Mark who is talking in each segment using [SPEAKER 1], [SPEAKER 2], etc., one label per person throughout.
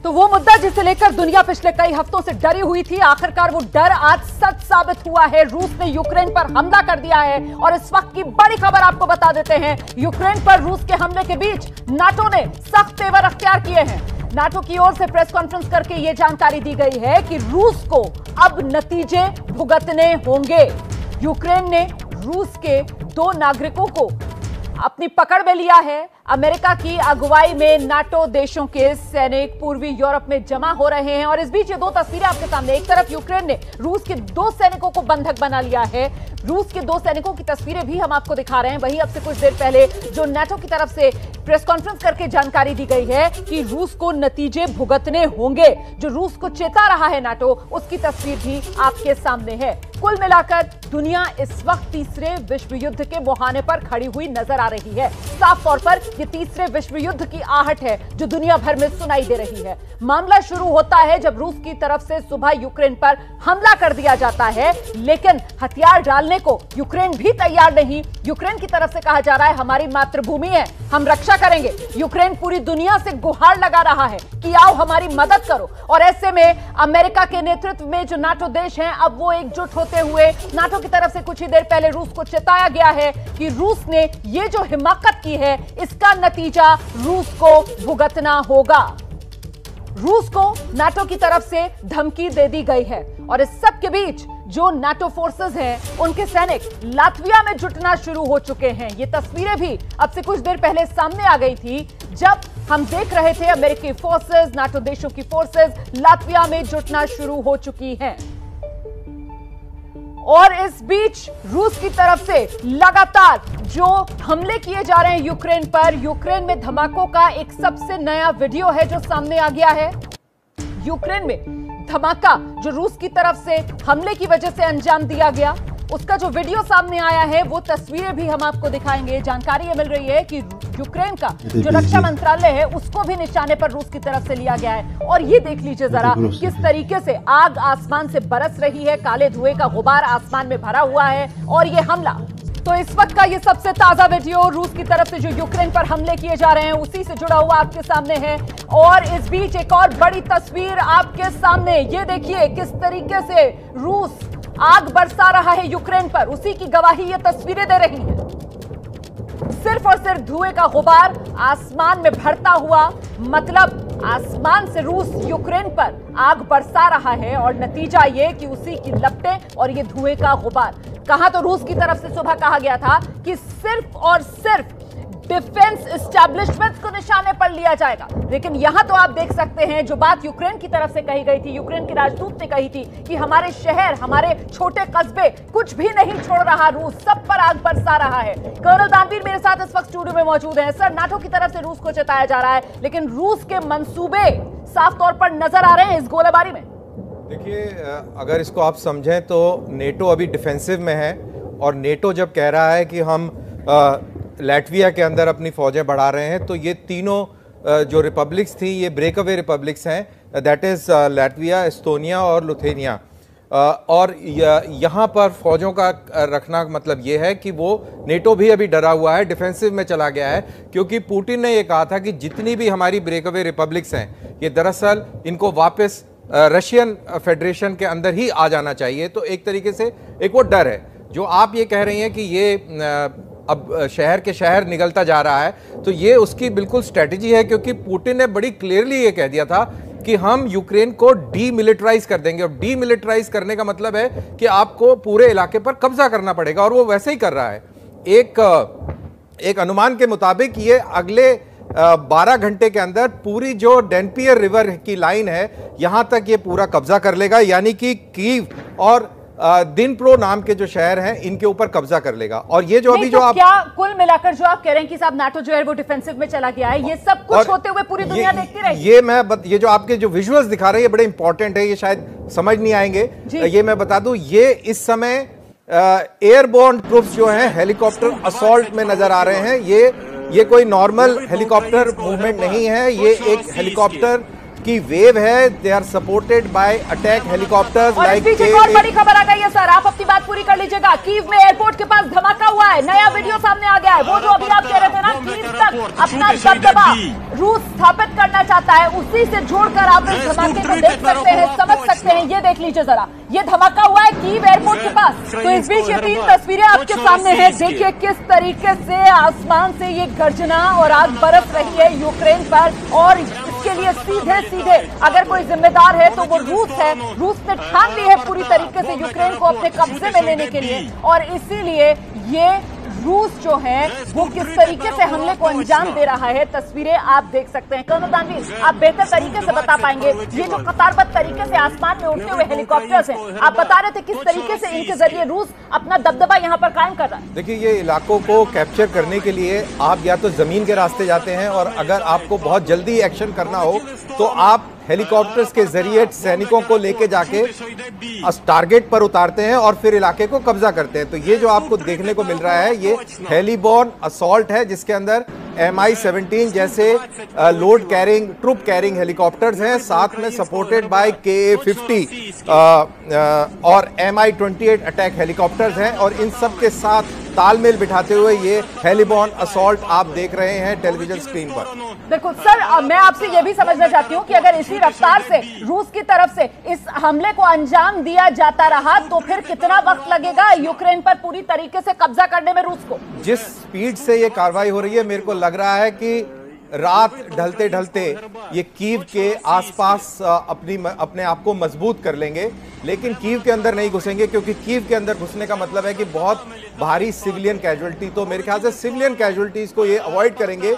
[SPEAKER 1] तो वो मुद्दा जिसे लेकर दुनिया पिछले कई हफ्तों से डरी हुई थी, आखिरकार वो डर आज सच साबित हुआ है। रूस ने यूक्रेन पर हमला कर दिया है और इस वक्त की बड़ी खबर आपको बता देते हैं। यूक्रेन पर रूस के हमले के बीच नाटो ने सख्त तेवर अख्तियार किए हैं। नाटो की ओर से प्रेस कॉन्फ्रेंस करके यह जानकारी दी गई है कि रूस को अब नतीजे भुगतने होंगे। यूक्रेन ने रूस के 2 नागरिकों को अपनी पकड़ में लिया है। अमेरिका की अगुवाई में नाटो देशों के सैनिक पूर्वी यूरोप में जमा हो रहे हैं और इस बीच ये 2 तस्वीरें आपके सामने। एक तरफ यूक्रेन ने रूस के 2 सैनिकों को बंधक बना लिया है। रूस के 2 सैनिकों की तस्वीरें भी हम आपको दिखा रहे हैं। वहीं अब से कुछ देर पहले जो नाटो की तरफ से प्रेस कॉन्फ्रेंस करके जानकारी दी गई है कि रूस को नतीजे भुगतने होंगे। जो रूस को चेता रहा है नाटो, उसकी तस्वीर भी आपके सामने है। कुल मिलाकर दुनिया इस वक्त तीसरे विश्व युद्ध के मुहाने पर खड़ी हुई नजर आ रही है। साफ तौर पर यह तीसरे विश्व युद्ध की आहट है जो दुनिया भर में सुनाई दे रही है। मामला शुरू होता है जब रूस की तरफ से सुबह यूक्रेन पर हमला कर दिया जाता है, लेकिन हथियार डालने को यूक्रेन भी तैयार नहीं। यूक्रेन की तरफ से कहा जा रहा है हमारी मातृभूमि है, हम रक्षा करेंगे। यूक्रेन पूरी दुनिया से गुहार लगा रहा है कि आओ हमारी मदद करो। और ऐसे में अमेरिका के नेतृत्व में जो नाटो देश हैं, अब वो एकजुट होते हुए नाटो की तरफ से कुछ ही देर पहले रूस को चेताया गया है कि रूस ने ये जो हिमाकत की है, इसका नतीजा रूस को भुगतना होगा। रूस को नाटो की तरफ से धमकी दे दी गई है और इस सब के बीच जो नाटो फोर्सेस हैं, उनके सैनिक लातविया में जुटना शुरू हो चुके हैं। ये तस्वीरें भी अब से कुछ देर पहले सामने आ गई थी जब हम देख रहे थे अमेरिकी फोर्सेस, नाटो देशों की फोर्सेस लातविया में जुटना शुरू हो चुकी हैं। और इस बीच रूस की तरफ से लगातार जो हमले किए जा रहे हैं यूक्रेन पर, यूक्रेन में धमाकों का एक सबसे नया वीडियो है जो सामने आ गया है। यूक्रेन में धमाका जो रूस की तरफ से हमले की वजह से अंजाम दिया गया, उसका जो वीडियो सामने आया है, वो तस्वीरें भी हम आपको दिखाएंगे। जानकारी ये मिल रही है कि यूक्रेन का जो रक्षा मंत्रालय है, उसको भी निशाने पर रूस की तरफ से लिया गया है। और ये देख लीजिए जरा किस तरीके से आग आसमान से बरस रही है, काले धुएं का गुबार आसमान में भरा हुआ है और ये हमला। तो इस वक्त का ये सबसे ताजा वीडियो रूस की तरफ से जो यूक्रेन पर हमले किए जा रहे हैं, उसी से जुड़ा हुआ आपके सामने है। और इस बीच एक और बड़ी तस्वीर आपके सामने, ये देखिए किस तरीके से रूस आग बरसा रहा है यूक्रेन पर, उसी की गवाही ये तस्वीरें दे रही हैं। सिर्फ और सिर्फ धुएं का गुबार आसमान में भरता हुआ, मतलब आसमान से रूस यूक्रेन पर आग बरसा रहा है और नतीजा ये कि उसी की लपटें और ये धुएं का गुबार। कहा तो रूस की तरफ से सुबह कहा गया था कि सिर्फ और सिर्फ डिफेंस एस्टैब्लिशमेंट्स को निशाने पर लिया जाएगा, लेकिन यहां तो आप देख सकते हैं जो बात यूक्रेन की तरफ से कही गई थी, यूक्रेन के राजदूत ने कही थी कि हमारे शहर, हमारे छोटे कस्बे कुछ भी नहीं छोड़ रहा रूस, सब पर आग बरसा रहा है। कर्नल दानवीर मेरे साथ इस वक्त स्टूडियो में मौजूद हैं। सर, नाटो की तरफ से रूस को चेताया जा रहा है, लेकिन रूस के मंसूबे साफ तौर पर नजर आ रहे हैं इस गोलीबारी में।
[SPEAKER 2] देखिए, अगर इसको आप समझें तो नेटो अभी डिफेंसिव में है और नेटो जब कह रहा है कि हम लातविया के अंदर अपनी फौजें बढ़ा रहे हैं, तो ये तीनों जो रिपब्लिक्स थी, ये ब्रेक अवे रिपब्लिक्स हैं, दैट इज़ लातविया, एस्टोनिया और लुथेनिया। और यहाँ पर फौजों का रखना मतलब ये है कि वो नेटो भी अभी डरा हुआ है, डिफेंसिव में चला गया है, क्योंकि पुतिन ने ये कहा था कि जितनी भी हमारी ब्रेक अवे रिपब्लिक्स हैं, ये दरअसल इनको वापस रशियन फेडरेशन के अंदर ही आ जाना चाहिए। तो एक तरीके से एक वो डर है। जो आप ये कह रही हैं कि ये अब शहर के शहर निकलता जा रहा है, तो ये उसकी बिल्कुल स्ट्रेटजी है, क्योंकि पुतिन ने बड़ी क्लियरली ये कह दिया था कि हम यूक्रेन को डीमिलिटराइज कर देंगे। और डीमिलिटराइज करने का मतलब है कि आपको पूरे इलाके पर कब्जा करना पड़ेगा, और वो वैसे ही कर रहा है। एक अनुमान के मुताबिक ये अगले 12 घंटे के अंदर पूरी जो डेनपियर रिवर की लाइन है, यहां तक ये पूरा कब्जा कर लेगा, यानी कि कीव और दिनप्रो नाम के जो शहर हैं, इनके ऊपर कब्जा कर लेगा। और ये जो अभी जो आप
[SPEAKER 1] क्या कुल मिलाकर जो आप कह रहे हैं कि साहब नाटो जो है वो डिफेंसिव में चला गया है, ये सब कुछ होते हुए पूरी दुनिया देखती रही।
[SPEAKER 2] ये जो आपके जो विजुअल्स दिखा रहे हैं, ये बड़े इंपॉर्टेंट है, ये शायद समझ नहीं आएंगे। ये मैं बता दूं, ये इस समय एयरबोर्न ट्रूप्स जो हैं हेलीकॉप्टर असॉल्ट में नजर आ रहे हैं। ये कोई नॉर्मल हेलीकॉप्टर मूवमेंट नहीं है, ये एक हेलीकॉप्टर की वेव है। They are supported by attack helicopters like.
[SPEAKER 1] और बड़ी खबर आ गई है सर, आप अपनी बात पूरी पूरी कर लीजिएगा। कीव में एयरपोर्ट के पास धमाका हुआ है, नया वीडियो सामने आ गया है। वो जो अभी आप कह रहे थे ना, कीव तक अपना दबदबा रूस स्थापित करना चाहता है, उसी से जोड़कर आप इस धमाके को देख सकते हैं, समझ सकते हैं। ये देख लीजिए जरा, ये धमाका हुआ है कीव एयरपोर्ट के पास। तो इस बीच ये 3 तस्वीरें आपके सामने हैं। देखिए किस तरीके से आसमान से ये गर्जना और आग बरस रही है यूक्रेन पर, और इसके लिए सीधे सीधे अगर कोई जिम्मेदार है तो वो रूस है। रूस ने ठान ली है पूरी तरीके से यूक्रेन को अपने कब्जे में लेने के लिए, और इसीलिए ये रूस जो है वो किस तरीके से हमले को अंजाम दे रहा है, तस्वीरें आप देख सकते हैं। कर्नल दानवीर, आप बेहतर तरीके से बता पाएंगे, ये जो कतारबद्ध तरीके से आसमान में उड़ते हुए हेलीकॉप्टर्स हैं, आप बता रहे थे किस तरीके से इनके जरिए रूस अपना दबदबा यहाँ पर कायम कर रहा है।
[SPEAKER 2] देखिए, ये इलाकों को कैप्चर करने के लिए आप या तो जमीन के रास्ते जाते हैं, और अगर आपको बहुत जल्दी एक्शन करना हो तो आप हेलीकॉप्टर्स के जरिए सैनिकों को लेके जाके टारगेट पर उतारते हैं और फिर इलाके को कब्जा करते हैं। तो ये जो आपको देखने को मिल रहा है, ये हेलीबॉर्न असॉल्ट है, जिसके अंदर MI-17 जैसे load carrying, troop carrying helicopters हैं, साथ में सपोर्टेड बाय KA-50 और MI-28 अटैक हेलीकॉप्टर्स हैं, और इन सब के साथ तालमेल बिठाते हुए ये हेलीबॉर्न असॉल्ट आप देख रहे हैं टेलीविजन स्क्रीन पर।
[SPEAKER 1] बिल्कुल सर, मैं आपसे यह भी समझना चाहती हूं कि अगर इसी रफ्तार से रूस की तरफ से इस हमले को अंजाम दिया जाता रहा तो फिर कितना वक्त लगेगा यूक्रेन पर पूरी तरीके से कब्जा करने में रूस को?
[SPEAKER 2] जिस स्पीड से ये कार्रवाई हो रही है, मेरे को लग रहा है कि रात ढलते ढलते ये कीव के आसपास अपने आप को मजबूत कर लेंगे, लेकिन कीव के अंदर नहीं घुसेंगे, क्योंकि कीव के अंदर घुसने का मतलब है कि बहुत भारी सिविलियन कैजुअल्टी। तो मेरे ख्याल से सिविलियन कैजुअल्टीज को ये अवॉइड करेंगे,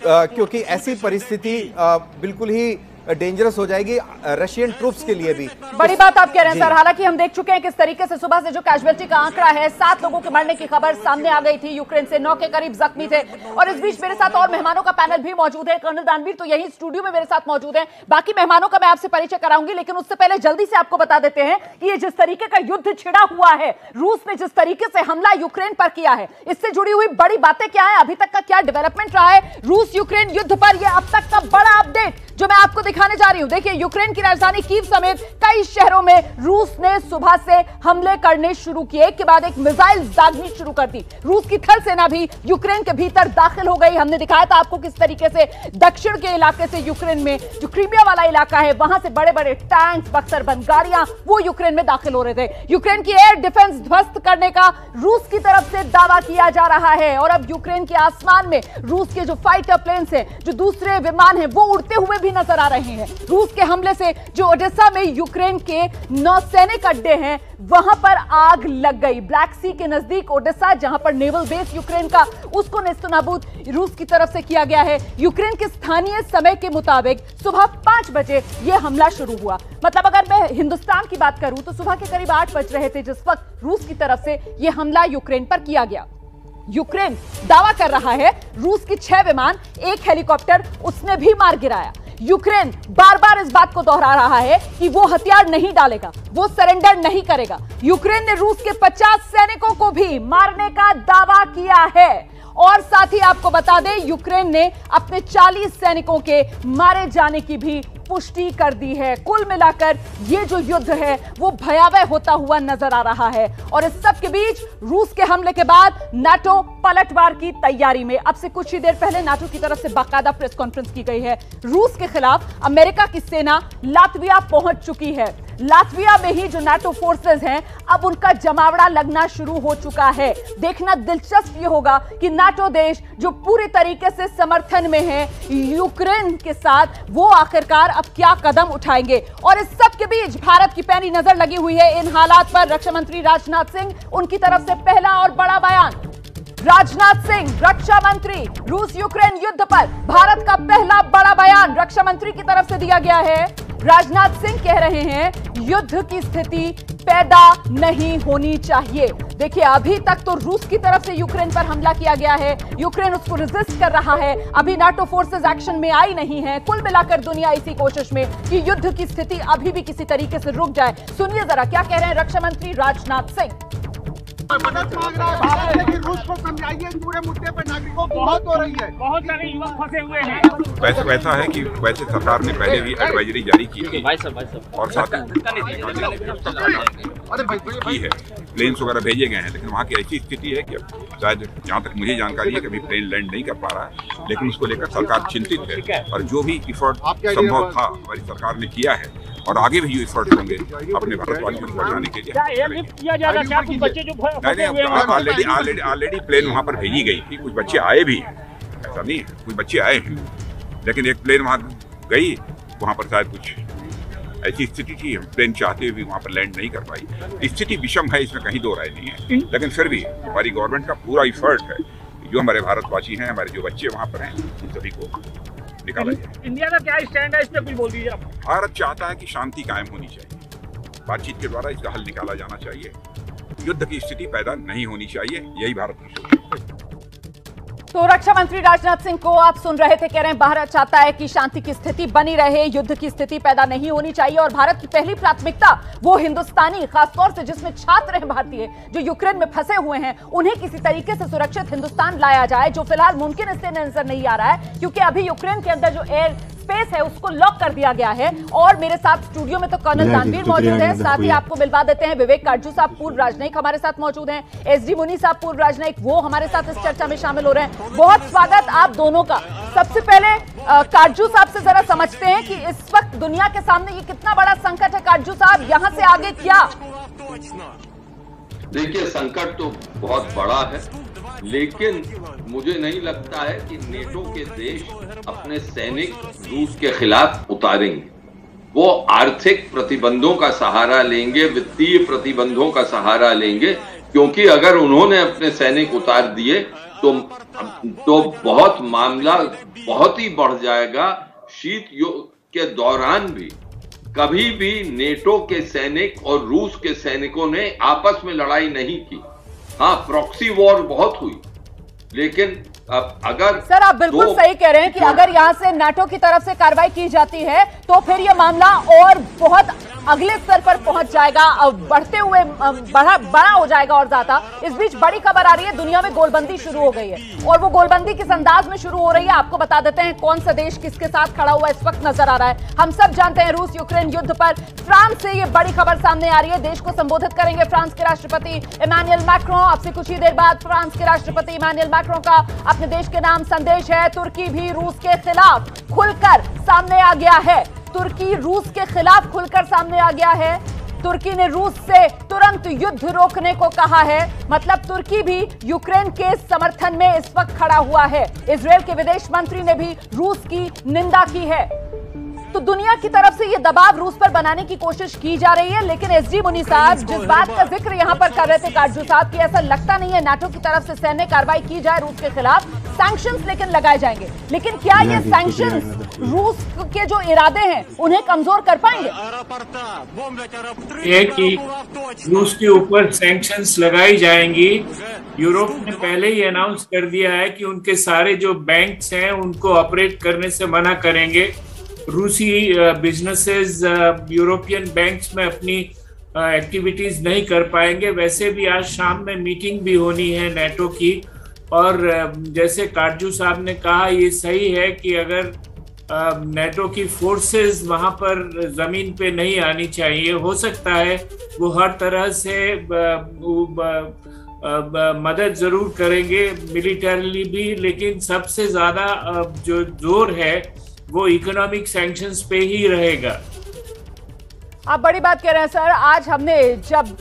[SPEAKER 2] क्योंकि ऐसी परिस्थिति बिल्कुल ही डेंजरस हो जाएगी रशियन ट्रूप्स के लिए भी।
[SPEAKER 1] बड़ी बात आप कह रहे हैं सर। हालांकि हम देख चुके हैं किस तरीके से सुबह से जो कैजुअल्टी का आंकड़ा है, 7 लोगों के मरने की खबर सामने आ गई थी यूक्रेन से, 9 के करीब जख्मी थे। और इस बीच मेरे साथ और मेहमानों का पैनल भी मौजूद है। कर्नल दानवीर तो यही स्टूडियो में मेरे साथ मौजूद है, बाकी मेहमानों का मैं आपसे परिचय कराऊंगी, लेकिन उससे पहले जल्दी से आपको बता देते हैं कि ये जिस तरीके का युद्ध छिड़ा हुआ है, रूस ने जिस तरीके से हमला यूक्रेन पर किया है, इससे जुड़ी हुई बड़ी बातें क्या है, अभी तक का क्या डेवलपमेंट रहा है रूस यूक्रेन युद्ध पर, यह अब तक का बड़ा अपडेट जो मैं आपको दिखाने जा रही हूं। देखिए, यूक्रेन की राजधानी कीव समेत कई शहरों में रूस ने सुबह से हमले करने शुरू किए, एक के बाद एक मिसाइल दागनी शुरू कर दी। रूस की थल सेना भी यूक्रेन के भीतर दाखिल हो गई। हमने दिखाया था आपको किस तरीके से दक्षिण के इलाके से यूक्रेन में जो क्रीमिया वाला इलाका है, वहां से बड़े बड़े टैंक्स, बख्तरबंद गाड़ियां वो यूक्रेन में दाखिल हो रहे थे। यूक्रेन की एयर डिफेंस ध्वस्त करने का रूस की तरफ से दावा किया जा रहा है, और अब यूक्रेन के आसमान में रूस के जो फाइटर प्लेन्स हैं, जो दूसरे विमान हैं, वो उड़ते हुए भी नजर आ रहे हैं। रूस के हमले से जो ओडेसा में यूक्रेन के नौसैनिक अड्डे हैं, वहां पर आग लग गई। ब्लैक सी के नजदीक ओडेसा, जहां पर नेवल बेस यूक्रेन का, उसको नेस्तनाबूद रूस की तरफ से किया गया है। यूक्रेन के स्थानीय समय के मुताबिक सुबह 5 बजे यह हमला शुरू हुआ। मतलब अगर मैं हिंदुस्तान की बात करूं तो सुबह के करीब 8 बज रहे थे जिस वक्त रूस की तरफ से यह हमला यूक्रेन पर किया गया। यूक्रेन दावा कर रहा है रूस की 6 विमान, 1 हेलीकॉप्टर उसने भी मार गिराया। यूक्रेन बार बार इस बात को दोहरा रहा है कि वो हथियार नहीं डालेगा, वो सरेंडर नहीं करेगा। यूक्रेन ने रूस के 50 सैनिकों को भी मारने का दावा किया है, और साथ ही आपको बता दें यूक्रेन ने अपने 40 सैनिकों के मारे जाने की भी पुष्टि कर दी है। कुल मिलाकर ये जो युद्ध है वो भयावह होता हुआ नजर आ रहा है, और इस सब के बीच रूस के हमले के बाद नाटो पलटवार की तैयारी में। अब से कुछ ही देर पहले नाटो की तरफ से बाकायदा प्रेस कॉन्फ्रेंस की गई है। रूस के खिलाफ अमेरिका की सेना लातविया पहुंच चुकी है। लातविया में ही जो नाटो फोर्सेस हैं, अब उनका जमावड़ा लगना शुरू हो चुका है। देखना दिलचस्प ये होगा कि नाटो देश जो पूरी तरीके से समर्थन में है यूक्रेन के साथ, वो आखिरकार अब क्या कदम उठाएंगे। और इस सब के बीच भारत की पैनी नजर लगी हुई है इन हालात पर। रक्षा मंत्री राजनाथ सिंह, उनकी तरफ से पहला और बड़ा बयान। राजनाथ सिंह रक्षा मंत्री, रूस यूक्रेन युद्ध पर भारत का पहला बड़ा बयान रक्षा मंत्री की तरफ से दिया गया है। राजनाथ सिंह कह रहे हैं युद्ध की स्थिति पैदा नहीं होनी चाहिए। देखिए, अभी तक तो रूस की तरफ से यूक्रेन पर हमला किया गया है, यूक्रेन उसको रेजिस्ट कर रहा है, अभी नाटो फोर्सेस एक्शन में आई नहीं है। कुल मिलाकर दुनिया इसी कोशिश में कि युद्ध की स्थिति अभी भी किसी तरीके से रुक जाए। सुनिए जरा क्या कह रहे हैं रक्षा मंत्री राजनाथ सिंह।
[SPEAKER 3] मदद मांग रहा है भारत से कि रूस को समझाइए इस पूरे मुद्दे पर नागरिकों बहुत हो रही है, बहुत सारे युवक फंसे हुए हैं।
[SPEAKER 4] वैसा है कि वैसे सरकार ने पहले भी एडवाइजरी जारी की थी और साथ की है, प्लेन्स वगैरह भेजे गए हैं, लेकिन वहाँ की ऐसी स्थिति है कि शायद जहाँ तक मुझे जानकारी है कि अभी प्लेन लैंड नहीं कर पा रहा है, लेकिन उसको लेकर सरकार चिंतित है और जो भी इफर्ट संभव था हमारी सरकार ने किया है और आगे भी जो इफर्ट होंगे अपने भारतवासियों को बचाने के लिए। ऑलरेडी प्लेन वहाँ पर भेजी गई थी, कुछ बच्चे आए भी हैं, ऐसा नहीं है, कुछ बच्चे आए हैं, लेकिन एक प्लेन वहाँ गई, वहाँ पर शायद कुछ ऐसी स्थिति थी, हम प्लेन चाहते हुए भी वहाँ पर लैंड नहीं कर पाई। स्थिति विषम है, इसमें कहीं दो राय नहीं है, लेकिन फिर भी हमारी गवर्नमेंट का पूरा इफर्ट है, जो हमारे भारतवासी हैं, हमारे जो बच्चे वहाँ पर हैं, उन सभी को निकाला जाए।
[SPEAKER 3] इंडिया का क्या स्टैंड है, इसमें कुछ बोल दीजिए आप।
[SPEAKER 4] भारत चाहता है कि शांति कायम होनी चाहिए, बातचीत के द्वारा इसका हल निकाला जाना चाहिए, युद्ध की स्थिति पैदा नहीं होनी चाहिए, यही भारत की सोच है।
[SPEAKER 1] तो रक्षा मंत्री राजनाथ सिंह को आप सुन रहे थे, कह रहे हैं भारत चाहता है कि शांति की स्थिति बनी रहे, युद्ध की स्थिति पैदा नहीं होनी चाहिए और भारत की पहली प्राथमिकता वो हिंदुस्तानी, खासतौर से जिसमें छात्र हैं भारतीय जो यूक्रेन में फंसे हुए हैं, उन्हें किसी तरीके से सुरक्षित हिंदुस्तान लाया जाए, जो फिलहाल मुमकिन इसलिए नजर नहीं आ रहा है क्योंकि अभी यूक्रेन के अंदर जो एयर स्पेस है उसको लॉक कर दिया गया है। और मेरे साथ स्टूडियो में तो कर्नल दानवीर मौजूद हैं, साथ ही आपको मिलवा देते हैं विवेक काटजू साहब पूर्व राजनयिक हमारे साथ मौजूद हैं, एसडी मुनि साहब पूर्व राजनयिक वो हमारे साथ इस चर्चा में शामिल हो रहे हैं। बहुत स्वागत आप दोनों का। सबसे पहले काटजू साहब से जरा समझते हैं कि इस वक्त दुनिया के सामने ये कितना बड़ा संकट है। काटजू साहब, यहाँ से आगे क्या?
[SPEAKER 5] देखिए, संकट तो बहुत बड़ा है, लेकिन मुझे नहीं लगता है कि नेटो के देश अपने सैनिक रूस के खिलाफ उतारेंगे। वो आर्थिक प्रतिबंधों का सहारा लेंगे, वित्तीय प्रतिबंधों का सहारा लेंगे, क्योंकि अगर उन्होंने अपने सैनिक उतार दिए तो बहुत मामला बहुत ही बढ़ जाएगा। शीत युद्ध के दौरान भी कभी भी नेटो के सैनिक और रूस के सैनिकों ने आपस में लड़ाई नहीं की। हाँ, प्रॉक्सी वॉर बहुत हुई, लेकिन अगर
[SPEAKER 1] सर आप बिल्कुल सही कह रहे हैं कि अगर यहां से नाटो की तरफ से कार्रवाई की जाती है तो फिर यह मामला और बहुत अगले स्तर पर पहुंच जाएगा, बढ़ते हुए बड़ा हो जाएगा और ज्यादा। इस बीच बड़ी खबर आ रही है, दुनिया में गोलबंदी शुरू हो गई है और वो गोलबंदी किस अंदाज में शुरू हो रही है आपको बता देते हैं। कौन सा देश किसके साथ खड़ा हुआ इस वक्त नजर आ रहा है, हम सब जानते हैं। रूस यूक्रेन युद्ध पर फ्रांस से ये बड़ी खबर सामने आ रही है। देश को संबोधित करेंगे फ्रांस के राष्ट्रपति इमैनुअल मैक्रों। आपसे कुछ ही देर बाद फ्रांस के राष्ट्रपति इमैनुअल मैक्रों का अपने देश के नाम संदेश है। तुर्की भी रूस के खिलाफ खुलकर सामने आ गया है। तुर्की रूस के खिलाफ खुलकर सामने आ गया है। तुर्की ने रूस से तुरंत युद्ध रोकने को कहा है। मतलब तुर्की भी यूक्रेन के समर्थन में इस वक्त खड़ा हुआ है। इजराइल के विदेश मंत्री ने भी रूस की निंदा की है। तो दुनिया की तरफ से ये दबाव रूस पर बनाने की कोशिश की जा रही है। लेकिन एसडी मुनि साहब जिस बात का जिक्र यहां पर कर रहे थे काटजू साहब, कि ऐसा लगता नहीं है नाटो की तरफ से सैन्य कार्रवाई की जाए रूस के खिलाफ, सैंक्शंस लेकिन लगाए जाएंगे। लेकिन क्या ये सैंक्शंस रूस के जो इरादे हैं उन्हें कमजोर कर पाएंगे?
[SPEAKER 6] कि रूस के ऊपर सैंक्शंस लगाई जाएंगी। यूरोप ने पहले ही अनाउंस कर दिया है कि उनके सारे जो बैंक्स हैं उनको ऑपरेट करने से मना करेंगे। रूसी बिजनेसेस यूरोपियन बैंक्स में अपनी एक्टिविटीज नहीं कर पाएंगे। वैसे भी आज शाम में मीटिंग भी होनी है नेटो की, और जैसे काटजू साहब ने कहा, ये सही है कि अगर नेटो की फोर्सेस वहां पर जमीन पे नहीं आनी चाहिए। हो सकता है वो हर तरह से मदद जरूर करेंगे मिलिटरली भी, लेकिन सबसे ज्यादा जो जोर है वो इकोनॉमिक सैंक्शंस पे ही रहेगा।
[SPEAKER 1] आप बड़ी बात कह रहे हैं सर। आज हमने जब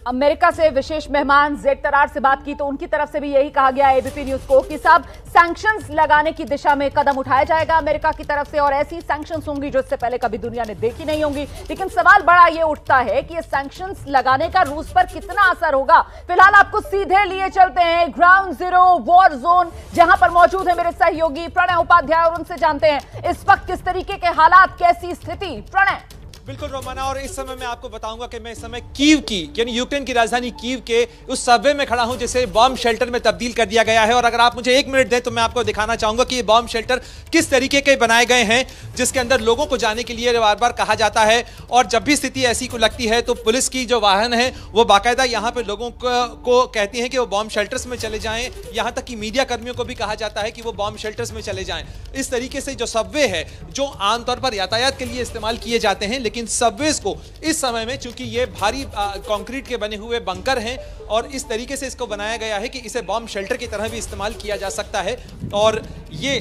[SPEAKER 1] अमेरिका से विशेष मेहमान जेड तरार से बात की तो उनकी तरफ से भी यही कहा गया एबीपी न्यूज को कि सब सैंक्शंस लगाने की दिशा में कदम उठाया जाएगा अमेरिका की तरफ से, और ऐसी सैंक्शंस होंगी जो इससे पहले कभी दुनिया ने देखी नहीं होंगी। लेकिन सवाल बड़ा ये उठता है कि ये सैंक्शंस लगाने का रूस पर कितना असर होगा। फिलहाल आपको सीधे लिए चलते हैं ग्राउंड जीरो वॉर जोन, जहां पर मौजूद है मेरे सहयोगी प्रणय उपाध्याय, और उनसे जानते हैं इस वक्त किस तरीके के हालात, कैसी स्थिति। प्रणय।
[SPEAKER 7] बिल्कुल रोमाना, और इस समय मैं आपको बताऊंगा कि मैं इस समय कीव की यानी यूक्रेन की राजधानी कीव के उस सबवे में खड़ा हूं जिसे बॉम्ब शेल्टर में तब्दील कर दिया गया है। और अगर आप मुझे 1 मिनट दें तो मैं आपको दिखाना चाहूंगा कि ये बॉम्ब शेल्टर किस तरीके के बनाए गए हैं, जिसके अंदर लोगों को जाने के लिए बार बार कहा जाता है। और जब भी स्थिति ऐसी को लगती है तो पुलिस की जो वाहन है वो बाकायदा यहाँ पे लोगों को कहती है कि वो बॉम्ब शेल्टर्स में चले जाएं। यहाँ तक कि मीडिया कर्मियों को भी कहा जाता है कि वो बॉम्ब शेल्टर्स में चले जाएं। इस तरीके से जो सबवे है, जो आमतौर पर यातायात के लिए इस्तेमाल किए जाते हैं, लेकिन सबवेज को इस समय में चूंकि ये भारी कंक्रीट के बने हुए बंकर हैं और इस तरीके से इसको बनाया गया है कि इसे बॉम्ब शेल्टर की तरह भी इस्तेमाल किया जा सकता है। और ये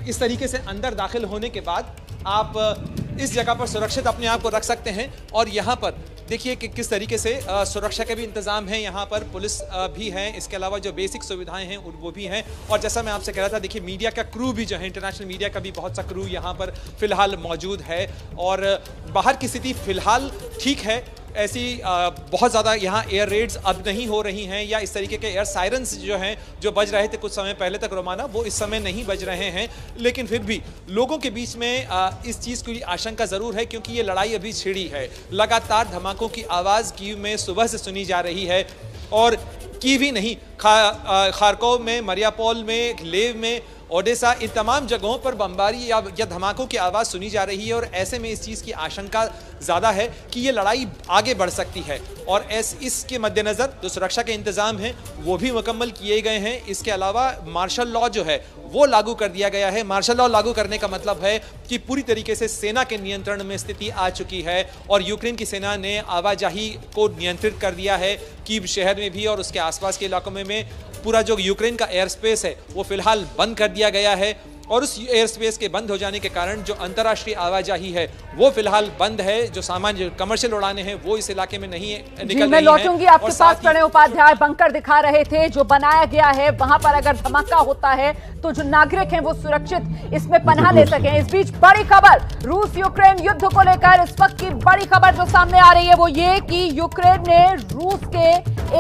[SPEAKER 7] इस तरीके से अंदर दाखिल होने के बाद आप इस जगह पर सुरक्षित अपने आप को रख सकते हैं। और यहाँ पर देखिए कि किस तरीके से सुरक्षा के भी इंतजाम हैं, यहाँ पर पुलिस भी है, इसके अलावा जो बेसिक सुविधाएं हैं वो भी हैं। और जैसा मैं आपसे कह रहा था, देखिए मीडिया का क्रू भी जो है, इंटरनेशनल मीडिया का भी बहुत सा क्रू यहाँ पर फिलहाल मौजूद है। और बाहर की स्थिति फिलहाल ठीक है, ऐसी बहुत ज़्यादा यहाँ एयर रेड्स अब नहीं हो रही हैं, या इस तरीके के एयर सायरन्स जो हैं जो बज रहे थे कुछ समय पहले तक रोमाना, वो इस समय नहीं बज रहे हैं। लेकिन फिर भी लोगों के बीच में इस चीज़ की आशंका ज़रूर है, क्योंकि ये लड़ाई अभी छिड़ी है। लगातार धमाकों की आवाज़ कीव में सुबह से सुनी जा रही है। और कीव ही नहीं, खारकोव में, मरियापोल में, लेव में, ओडेसा, इन तमाम जगहों पर बमबारी या धमाकों की आवाज़ सुनी जा रही है। और ऐसे में इस चीज़ की आशंका ज़्यादा है कि ये लड़ाई आगे बढ़ सकती है। और इसके मद्देनज़र जो सुरक्षा के इंतज़ाम हैं वो भी मुकम्मल किए गए हैं। इसके अलावा मार्शल लॉ जो है वो लागू कर दिया गया है। मार्शल लॉ लागू करने का मतलब है कि पूरी तरीके से सेना के नियंत्रण में स्थिति आ चुकी है और यूक्रेन की सेना ने आवाजाही को नियंत्रित कर दिया है। कीव शहर में भी और उसके आसपास के इलाकों में पूरा जो यूक्रेन का एयर स्पेस है वो फिलहाल बंद कर दिया गया है। और उस एयर स्पेस के बंद हो जाने के कारण जो अंतर्राष्ट्रीय आवाजाही है वो फिलहाल बंद है। जो सामान्य कमर्शियल उड़ानें हैं वो इस इलाके में नहीं निकल रही हैं।
[SPEAKER 1] मैं लौटूंगी आपके पास। प्रणय उपाध्याय बंकर दिखा रहे थे जो बनाया गया है, वहां पर अगर धमाका होता है तो जो नागरिक हैं वो सुरक्षित इसमें पनाह ले सकें। इस बीच बड़ी खबर, रूस यूक्रेन युद्ध को लेकर इस वक्त की बड़ी खबर जो सामने आ रही है वो ये कि यूक्रेन ने रूस के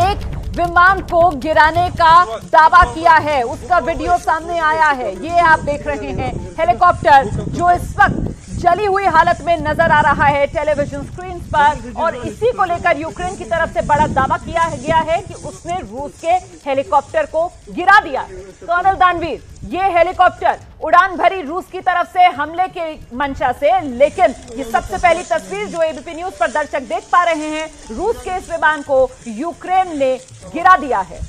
[SPEAKER 1] एक विमान को गिराने का दावा किया है। उसका वीडियो सामने आया है, ये आप देख रहे हैं। हेलीकॉप्टर जो इस वक्त जली हुई हालत में नजर आ रहा है टेलीविजन स्क्रीन पर, और इसी को लेकर यूक्रेन की तरफ से बड़ा दावा किया गया है कि उसने रूस के हेलीकॉप्टर को गिरा दिया। कर्नल दानवीर, ये हेलीकॉप्टर उड़ान भरी रूस की तरफ से हमले के मंशा से, लेकिन ये सबसे पहली तस्वीर जो एबीपी न्यूज पर दर्शक देख पा रहे हैं, रूस के इस विमान को यूक्रेन ने गिरा दिया है।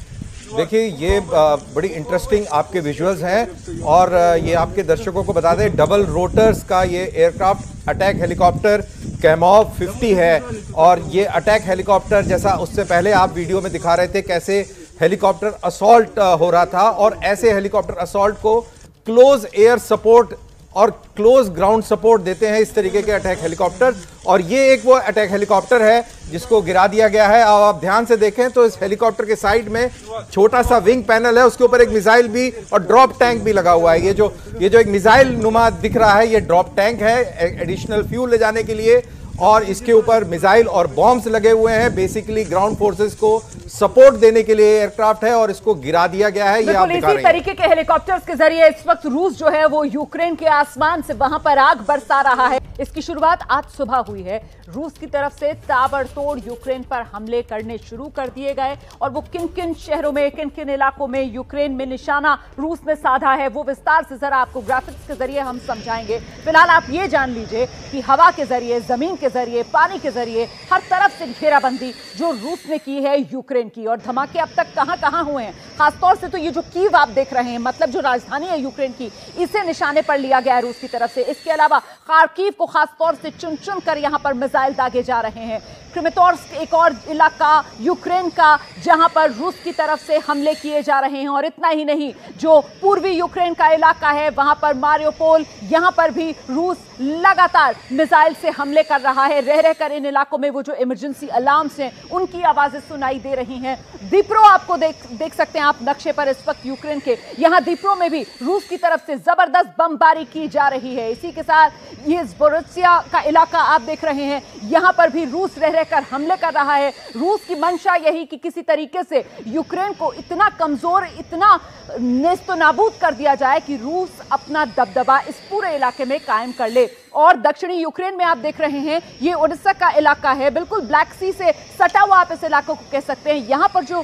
[SPEAKER 2] देखिए ये बड़ी इंटरेस्टिंग आपके विजुअल्स हैं और ये आपके दर्शकों को बता दें, डबल रोटर्स का ये एयरक्राफ्ट अटैक हेलीकॉप्टर कैमोव 50 है। और ये अटैक हेलीकॉप्टर, जैसा उससे पहले आप वीडियो में दिखा रहे थे कैसे हेलीकॉप्टर असॉल्ट हो रहा था, और ऐसे हेलीकॉप्टर असॉल्ट को क्लोज एयर सपोर्ट और क्लोज ग्राउंड सपोर्ट देते हैं इस तरीके के अटैक हेलीकॉप्टर। और ये एक वो अटैक हेलीकॉप्टर है जिसको गिरा दिया गया है। अब आप ध्यान से देखें तो इस हेलीकॉप्टर के साइड में छोटा सा विंग पैनल है, उसके ऊपर एक मिसाइल भी और ड्रॉप टैंक भी लगा हुआ है। ये जो एक मिसाइल नुमा दिख रहा है, ये ड्रॉप टैंक है एडिशनल फ्यूल ले जाने के लिए, और इसके ऊपर मिसाइल और बॉम्ब्स लगे हुए हैं। बेसिकली ग्राउंड फोर्सेस को सपोर्ट देने के लिए एयरक्राफ्ट है और इसको गिरा दिया गया है। ये आप दिखा रहे हैं।
[SPEAKER 1] इसी तरीके के हेलीकॉप्टर्स के जरिए इस वक्त रूस जो है वो यूक्रेन के आसमान से वहां पर आग बरसा रहा है। इसकी शुरुआत आज सुबह हुई है। रूस की तरफ से ताबड़तोड़ यूक्रेन पर हमले करने शुरू कर दिए गए, और वो किन किन शहरों में, किन किन इलाकों में यूक्रेन में निशाना रूस ने साधा है वो विस्तार से जरा आपको ग्राफिक्स के जरिए हम समझाएंगे। फिलहाल आप ये जान लीजिए कि हवा के जरिए, जमीन के जरिए, पानी के जरिए हर तरफ से घेराबंदी जो रूस ने की है यूक्रेन की। और धमाके अब तक कहां हुए हैं, खासतौर से तो ये जो कीव आप देख रहे हैं, मतलब जो राजधानी है यूक्रेन की, इसे निशाने पर लिया गया है रूस की तरफ से। इसके अलावा खार्किव को खासतौर से चुन चुन कर यहां पर मिसाइल दागे जा रहे हैं। क्रेमेटोर्स्क एक और इलाका यूक्रेन का जहां पर रूस की तरफ से हमले किए जा रहे हैं। और इतना ही नहीं, जो पूर्वी यूक्रेन का इलाका है वहां पर मारियोपोल, यहां पर भी रूस लगातार मिसाइल से हमले कर रहा है। रह रहकर इन इलाकों में वो जो इमरजेंसी अलार्म्स हैं उनकी आवाजें सुनाई दे रही हैं। दीप्रो आपको देख सकते हैं आप नक्शे पर इस वक्त यूक्रेन के, यहां दीप्रो में भी रूस की तरफ से जबरदस्त बमबारी की जा रही है। इसी के साथ ये ज़पोरिज्जिया का इलाका आप देख रहे हैं, यहां पर भी रूस रह रहकर हमले कर रहा है। रूस की मंशा यही कि किसी तरीके से यूक्रेन को इतना कमजोर, इतना नेस्तनाबूद कर दिया जाए कि रूस अपना दबदबा इस पूरे इलाके में कायम कर ले। और दक्षिणी यूक्रेन में आप देख रहे हैं, ये ओडेसा का इलाका है, बिल्कुल ब्लैक सी से सटा हुआ आप इस इलाके को कह सकते हैं। यहां पर जो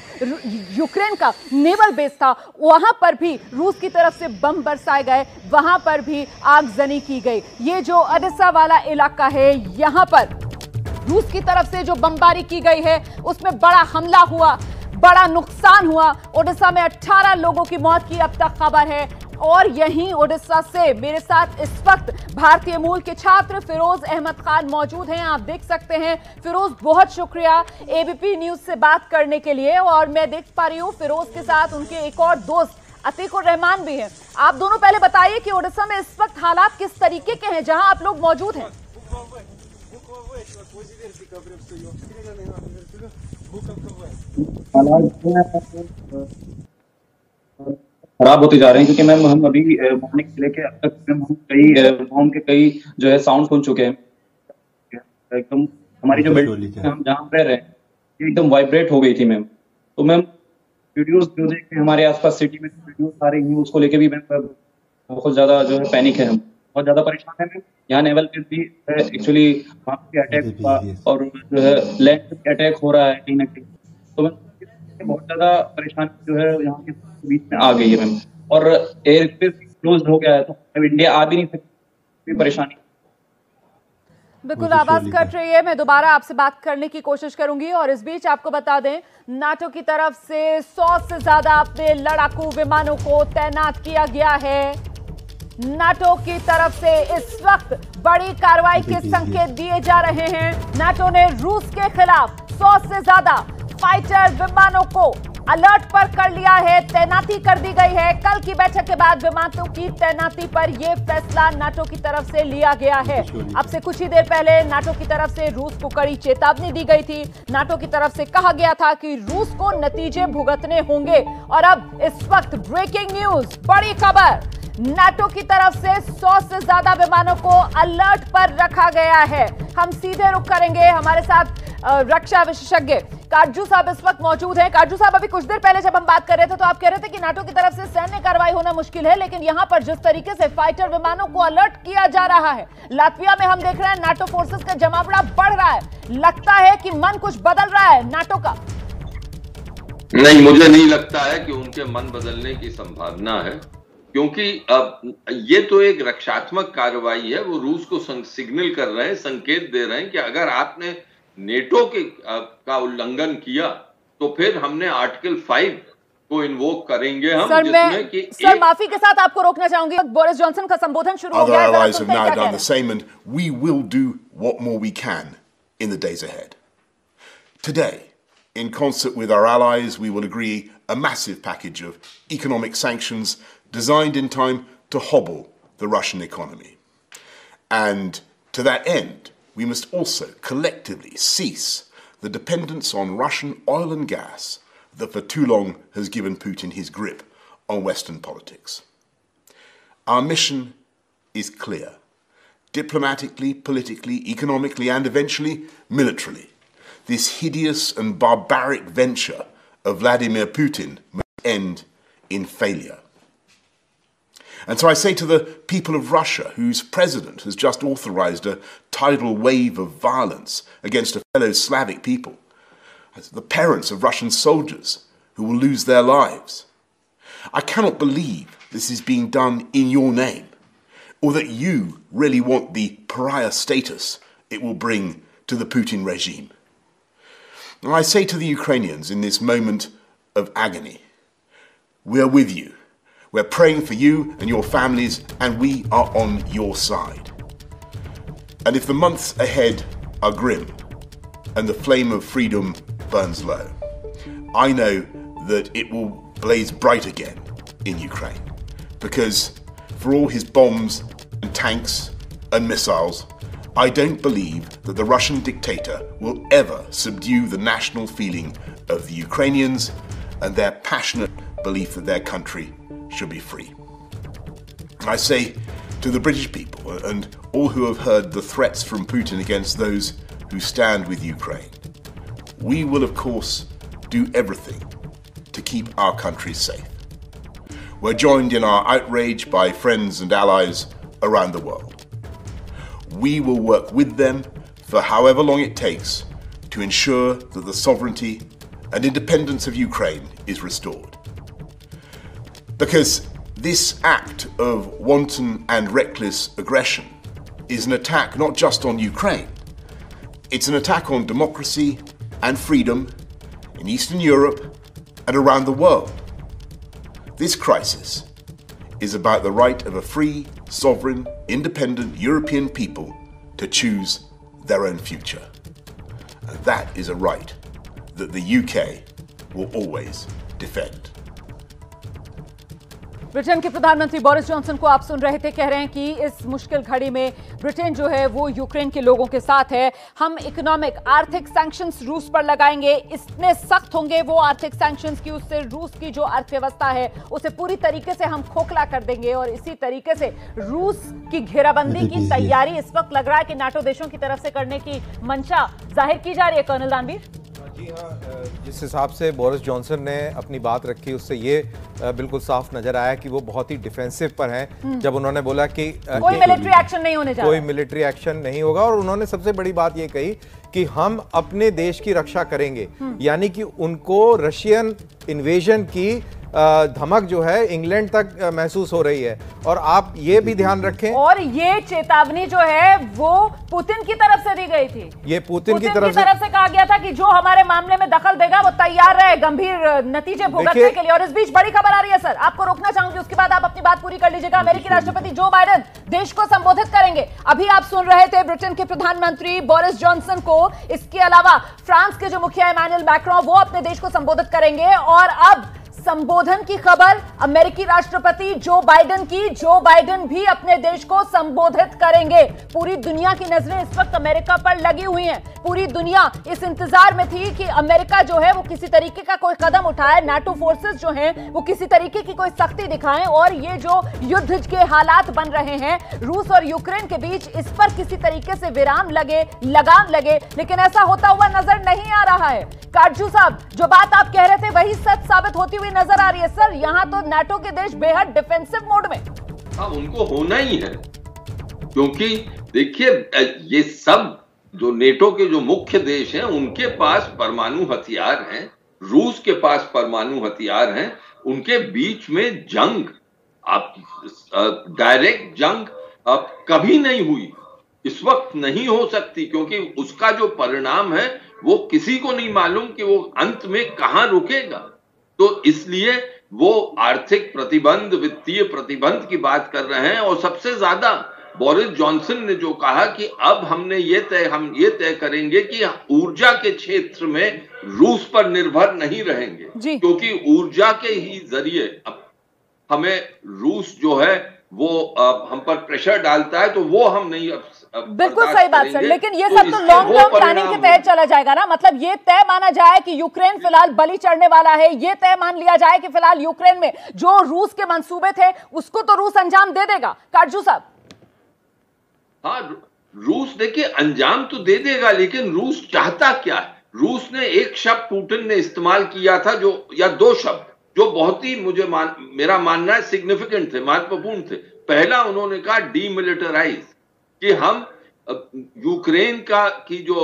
[SPEAKER 1] यूक्रेन का नेवल बेस था, वहां पर भी रूस की तरफ से बम बरसाए गए, वहां पर भी आगजनी की गई। ये जो ओडेसा वाला इलाका है, यहां पर रूस की तरफ से जो बमबारी की गई है, उसमें बड़ा हमला हुआ, बड़ा नुकसान हुआ। ओडिशा में 18 लोगों की मौत की अब तक खबर है। और यहीं ओडिशा से मेरे साथ इस वक्त भारतीय मूल के छात्र फिरोज अहमद खान मौजूद हैं। आप देख सकते हैं। फिरोज, बहुत शुक्रिया एबीपी न्यूज से बात करने के लिए। और मैं देख पा रही हूँ फिरोज के साथ उनके एक और दोस्त अतीकुर रहमान भी हैं। आप दोनों पहले बताइए कि ओडिशा में इस वक्त हालात किस तरीके के हैं जहां आप लोग मौजूद हैं।
[SPEAKER 8] खराब होते जा रहे हैं, क्योंकि मैम हम अभी मॉर्निंग से लेके अब तक हम कई बॉम्ब के कई जो है साउंड सुन चुके हैं। एकदम हमारी जो बिल्डिंग हम जहाँ रह रहे हैं एकदम वाइब्रेट हो गई थी मैम। तो मैम वीडियोस जो देख के हमारे आसपास सिटी में वीडियोस आ रही हैं, उसको लेके भी मैम बहुत ज्यादा जो है पैनिक है, हम बहुत ज्यादा परेशान है मैम। यहाँ नेवल बेस भी एक्चुअली वहाँ पे अटैक हुआ और जो है लैंड पे अटैक हो रहा है कहीं ना कहीं। तो मैम बहुत ज्यादा परेशानी जो है यहाँ के बीच में आ गई है मैम। और एयर क्लोज हो गया है, तो इंडिया आ भी नहीं सकती, परेशानी।
[SPEAKER 1] बिल्कुल आवाज कट रही है, मैं दोबारा आपसे बात करने की कोशिश करूंगी। और इस बीच आपको बता दें, नाटो की तरफ से 100 से ज्यादा अपने लड़ाकू विमानों को तैनात किया गया है। नाटो की तरफ से इस वक्त बड़ी कार्रवाई के संकेत दिए जा रहे हैं। नाटो ने रूस के खिलाफ 100 से ज्यादा फाइटर विमानों को अलर्ट पर कर लिया है, तैनाती कर दी गई है। कल की बैठक के बाद विमानों की तैनाती पर यह फैसला नाटो की तरफ से लिया गया है। अब से कुछ ही देर पहले नाटो की तरफ से रूस को कड़ी चेतावनी दी गई थी। नाटो की तरफ से कहा गया था कि रूस को नतीजे भुगतने होंगे। और अब इस वक्त ब्रेकिंग न्यूज, बड़ी खबर, नाटो की तरफ से 100 से ज्यादा विमानों को अलर्ट पर रखा गया है। हम सीधे रुख करेंगे, हमारे साथ रक्षा विशेषज्ञ काजू साहब इस वक्त मौजूद हैं। काजू साहब, अभी कुछ देर पहले जब हम बात कर रहे थे तो आप कह रहे थे कि नाटो की तरफ से सैन्य कार्रवाई होना मुश्किल है, लेकिन यहां पर जिस तरीके से फाइटर विमानों को अलर्ट किया जा रहा है, लातविया में हम देख रहे हैं नाटो फोर्सेस का जमावड़ा बढ़ रहा है। लगता है कि मन कुछ बदल रहा है नाटो का।
[SPEAKER 5] नहीं, मुझे नहीं लगता है कि उनके मन बदलने की संभावना है, क्योंकि अब ये तो एक रक्षात्मक कार्रवाई है। वो रूस को सिग्नल कर रहे हैं, संकेत दे रहे हैं कि अगर आपने नेटो के का उल्लंघन किया तो फिर हमने आर्टिकल 5 को इन्वोक करेंगे हम, जिसमें कि
[SPEAKER 1] सर माफी के साथ आपको रोकना चाहूंगी, बोरिस जॉनसन का संबोधन शुरू हो गया है।
[SPEAKER 9] Other allies have now done the same, and we will do what more we can in the days ahead. Today, in concert with our allies, we will agree a massive package of economic sanctions designed in time to hobble the Russian economy. And to that end, we must also collectively cease the dependence on Russian oil and gas that for too long has given Putin his grip on Western politics. Our mission is clear. Diplomatically, politically, economically, and eventually militarily, this hideous and barbaric venture of Vladimir Putin must end in failure. And so I say to the people of Russia, whose president has just authorized a tidal wave of violence against a fellow Slavic people, the parents of Russian soldiers who will lose their lives, I cannot believe this is being done in your name, or that you really want the pariah status it will bring to the Putin regime. And I say to the Ukrainians in this moment of agony, we are with you. We're praying for you and your families, and we are on your side. And if the months ahead are grim and the flame of freedom burns low, I know that it will blaze bright again in Ukraine. Because for all his bombs and tanks and missiles, I don't believe that the Russian dictator will ever subdue the national feeling of the Ukrainians and their passionate belief that their country should be free. I say to the British people and all who have heard the threats from Putin against those who stand with Ukraine, we will of course do everything to keep our country safe. We're joined in our outrage by friends and allies around the world. we will work with them for however long it takes to ensure that the sovereignty and independence of Ukraine is restored. Because this act of wanton and reckless aggression is an attack not just on Ukraine, it's an attack on democracy and freedom in Eastern Europe and around the world. This crisis is about the right of a free, sovereign, independent European people to choose their own future. And that is a right that the UK will always defend.
[SPEAKER 1] Britain के प्रधानमंत्री Boris Johnson को आप सुन रहे थे, कह रहे हैं कि इस मुश्किल घड़ी में ब्रिटेन जो है वो यूक्रेन के लोगों के साथ है। हम इकोनॉमिक आर्थिक सैंक्शंस रूस पर लगाएंगे, इतने सख्त होंगे वो आर्थिक सैंक्शंस की उससे रूस की जो अर्थव्यवस्था है उसे पूरी तरीके से हम खोखला कर देंगे। और इसी तरीके से रूस की घेराबंदी की तैयारी इस वक्त लग रहा है कि नाटो देशों की तरफ से करने की मंशा जाहिर की जा रही है। कर्नल रणबीर
[SPEAKER 2] जी हाँ, जिस हिसाब से बोरिस जॉनसन ने अपनी बात रखी उससे ये बिल्कुल साफ नजर आया कि वो बहुत ही डिफेंसिव पर हैं। जब उन्होंने बोला कि
[SPEAKER 1] कोई मिलिट्री एक्शन नहीं होने जा रहा,
[SPEAKER 2] कोई मिलिट्री एक्शन नहीं होगा, और उन्होंने सबसे बड़ी बात ये कही कि हम अपने देश की रक्षा करेंगे, यानी कि उनको रशियन इन्वेजन की धमक जो है इंग्लैंड तक महसूस हो रही है। और आप ये भी ध्यान रखें, और
[SPEAKER 1] ये चेतावनी जो है वो पुतिन की तरफ से दी गई थी।
[SPEAKER 2] ये पुतिन की तरफ
[SPEAKER 1] से कहा गया था कि जो हमारे मामले में दखल देगा वो तैयार रहे गंभीर नतीजे भुगतने के लिए। और इस बीच बड़ी खबर आ रही है सर, आपको रोकना चाहूंगी, उसके बाद आप अपनी बात पूरी कर लीजिएगा। अमेरिकी राष्ट्रपति जो बाइडेन देश को संबोधित करेंगे। अभी आप सुन रहे थे ब्रिटेन के प्रधानमंत्री बोरिस जॉनसन को, इसके अलावा फ्रांस के जो मुखिया इमैनुअल मैक्रों वो अपने देश को संबोधित करेंगे। और अब संबोधन की खबर अमेरिकी राष्ट्रपति जो बाइडेन की, जो बाइडेन भी अपने देश को संबोधित करेंगे। पूरी दुनिया की नजरें इस वक्त अमेरिका पर लगी हुई हैं। पूरी दुनिया इस इंतजार में थी कि अमेरिका जो है वो किसी तरीके का कोई कदम उठाए, नाटो फोर्सेस जो हैं वो किसी तरीके की कोई सख्ती दिखाएं, और ये जो युद्ध के हालात बन रहे हैं रूस और यूक्रेन के बीच, इस पर किसी तरीके से विराम लगे, लगाम लगे। लेकिन ऐसा होता हुआ नजर नहीं आ रहा है। काटजू साहब, जो बात आप कह रहे थे वही सच साबित होती हुई नजर आ रही है सर। यहाँ तो नाटो के देश बेहद डिफेंसिव मोड में।
[SPEAKER 5] हाँ, उनको होना ही है, क्योंकि देखिए ये सब जो नेटो के जो मुख्य देश हैं उनके पास परमाणु हथियार हैं, रूस के पास परमाणु हथियार हैं। उनके बीच में जंग, आप डायरेक्ट जंग कभी नहीं हुई, इस वक्त नहीं हो सकती, क्योंकि उसका जो परिणाम है वो किसी को नहीं मालूम कि वो अंत में कहां रुकेगा। तो इसलिए वो आर्थिक प्रतिबंध, वित्तीय प्रतिबंध की बात कर रहे हैं। और सबसे ज्यादा बोरिस जॉनसन ने जो कहा कि अब हम ये तय करेंगे कि ऊर्जा के क्षेत्र में रूस पर निर्भर नहीं रहेंगे, क्योंकि ऊर्जा के ही जरिए अब हमें रूस जो है वो हम पर प्रेशर डालता है, तो वो हम नहीं
[SPEAKER 1] बिल्कुल सही बात सर। लेकिन ये सब तो लॉन्ग टर्म प्लानिंग के तहत चला जाएगा ना, मतलब ये तय माना जाए कि यूक्रेन फिलहाल बलि चढ़ने वाला है, ये तय मान लिया जाए कि फिलहाल यूक्रेन में जो रूस के मंसूबे थे उसको तो रूस अंजाम दे देगा। काटजू साहब,
[SPEAKER 5] हाँ, रूस देखिए अंजाम तो दे देगा, लेकिन रूस चाहता क्या है? रूस ने एक शब्द पुतिन ने इस्तेमाल किया था, जो या दो शब्द जो बहुत ही मेरा मानना है सिग्निफिकेंट थे, महत्वपूर्ण थे। पहला उन्होंने कहा डीमिलिटराइज, कि हम यूक्रेन की जो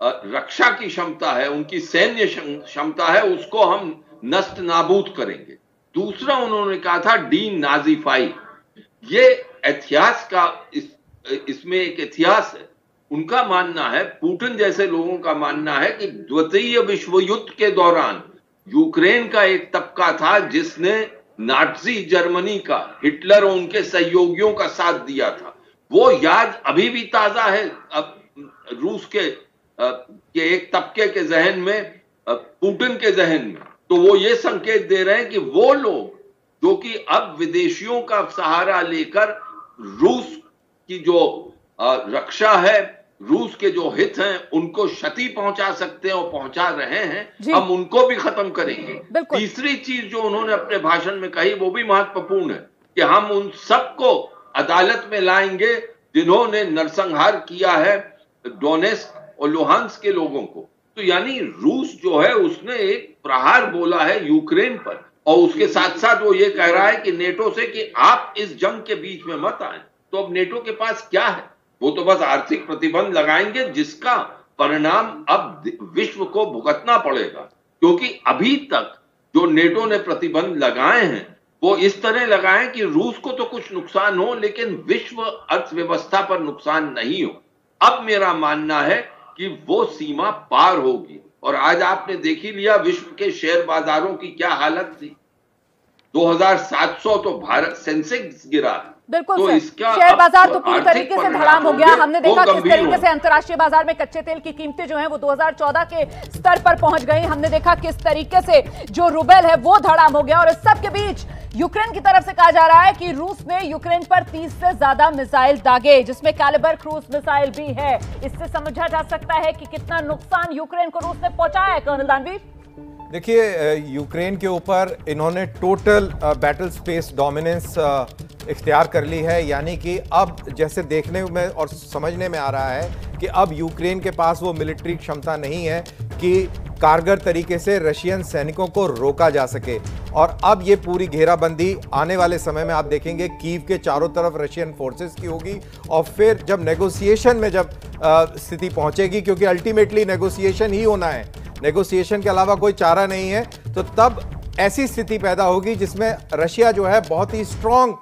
[SPEAKER 5] रक्षा की क्षमता है, उनकी सैन्य क्षमता है, उसको हम नष्ट नाबूद करेंगे। दूसरा उन्होंने कहा था डी नाजीफाई। ये इतिहास का इसमें एक इतिहास है। उनका मानना है, पुतिन जैसे लोगों का मानना है कि द्वितीय विश्व युद्ध के दौरान यूक्रेन का एक तबका था जिसने नाजी जर्मनी का, हिटलर और उनके सहयोगियों का साथ दिया था। वो याद अभी भी ताजा है अब रूस के एक तबके के जहन में, पुतिन के जहन में। तो वो ये संकेत दे रहे हैं कि वो लोग जो कि अब विदेशियों का सहारा लेकर रूस की जो रक्षा है, रूस के जो हित हैं, उनको क्षति पहुंचा सकते हैं और पहुंचा रहे हैं, हम उनको भी खत्म करेंगे। तीसरी चीज जो उन्होंने अपने भाषण में कही वो भी महत्वपूर्ण है कि हम उन सबको अदालत में लाएंगे जिन्होंने नरसंहार किया है डोनेस्क और लुहांस्क के लोगों को। तो यानी रूस जो है उसने एक प्रहार बोला है यूक्रेन पर, और उसके साथ साथ वो ये कह रहा है कि नेटो से कि आप इस जंग के बीच में मत आए। तो अब नेटो के पास क्या है? वो तो बस आर्थिक प्रतिबंध लगाएंगे जिसका परिणाम अब विश्व को भुगतना पड़ेगा, क्योंकि अभी तक जो नेटो ने प्रतिबंध लगाए हैं वो इस तरह लगाए कि रूस को तो कुछ नुकसान हो लेकिन विश्व अर्थव्यवस्था पर नुकसान नहीं हो। अब मेरा मानना है कि वो सीमा पार होगी, और आज आपने देख ही लिया विश्व के शेयर बाजारों की क्या हालत थी। 2700 तो भारत सेंसेक्स गिरा।
[SPEAKER 1] बिल्कुल
[SPEAKER 5] तो
[SPEAKER 1] सर,
[SPEAKER 5] इसका
[SPEAKER 1] शेयर बाजार तो पूरी तरीके से धड़ाम हो गया। हमने देखा किस तरीके से अंतर्राष्ट्रीय बाजार में कच्चे तेल की कीमतें जो हैं वो 2014 के स्तर पर पहुंच गई। हमने देखा किस तरीके से जो रूबल है वो धड़ाम हो गया। और इस सब के बीच यूक्रेन की तरफ से कहा जा रहा है कि रूस ने यूक्रेन पर 30 से ज्यादा मिसाइल दागे, जिसमें कैलिबर क्रूज मिसाइल भी है। इससे समझा जा सकता है कि कितना नुकसान यूक्रेन को रूस ने पहुंचाया है। कर्नल दानवीर,
[SPEAKER 2] देखिए, यूक्रेन के ऊपर इन्होंने टोटल बैटल स्पेस डोमिनेंस इख्तियार कर ली है, यानी कि अब जैसे देखने में और समझने में आ रहा है कि अब यूक्रेन के पास वो मिलिट्री क्षमता नहीं है कि कारगर तरीके से रशियन सैनिकों को रोका जा सके। और अब ये पूरी घेराबंदी आने वाले समय में आप देखेंगे कीव के चारों तरफ रशियन फोर्सेस की होगी, और फिर जब नेगोशिएशन में जब स्थिति पहुंचेगी, क्योंकि अल्टीमेटली नेगोशिएशन ही होना है, नेगोशिएशन के अलावा कोई चारा नहीं है, तो तब ऐसी स्थिति पैदा होगी जिसमें रशिया जो है बहुत ही स्ट्रॉन्ग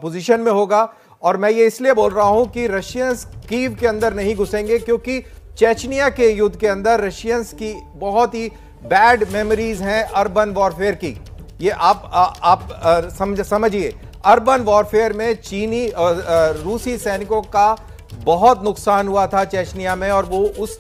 [SPEAKER 2] पोजीशन में होगा। और मैं ये इसलिए बोल रहा हूं कि रशियंस कीव के अंदर नहीं घुसेंगे, क्योंकि चेचनिया के युद्ध के अंदर रशियंस की बहुत ही बैड मेमोरीज हैं अर्बन वॉरफेयर की। ये आप समझिए, अर्बन वॉरफेयर में चीनी और रूसी सैनिकों का बहुत नुकसान हुआ था चेचनिया में, और वो उस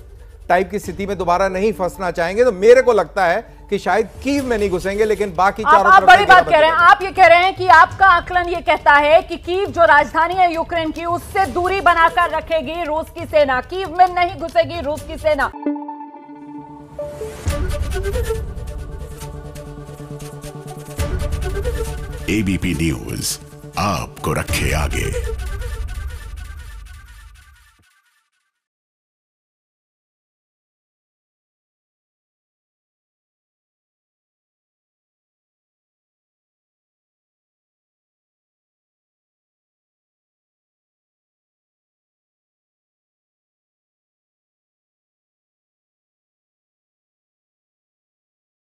[SPEAKER 2] टाइप की स्थिति में दोबारा नहीं फंसना चाहेंगे। तो मेरे को लगता है कि शायद कीव में नहीं घुसेंगे, लेकिन बाकी चारों
[SPEAKER 1] आप बड़ी बात कह रहे हैं। आप ये कह रहे हैं कि आपका आकलन ये कहता है कि कीव जो राजधानी है यूक्रेन की, उससे दूरी बनाकर रखेगी रूस की सेना, कीव में नहीं घुसेगी रूस की सेना।
[SPEAKER 10] एबीपी न्यूज आपको रखे आगे।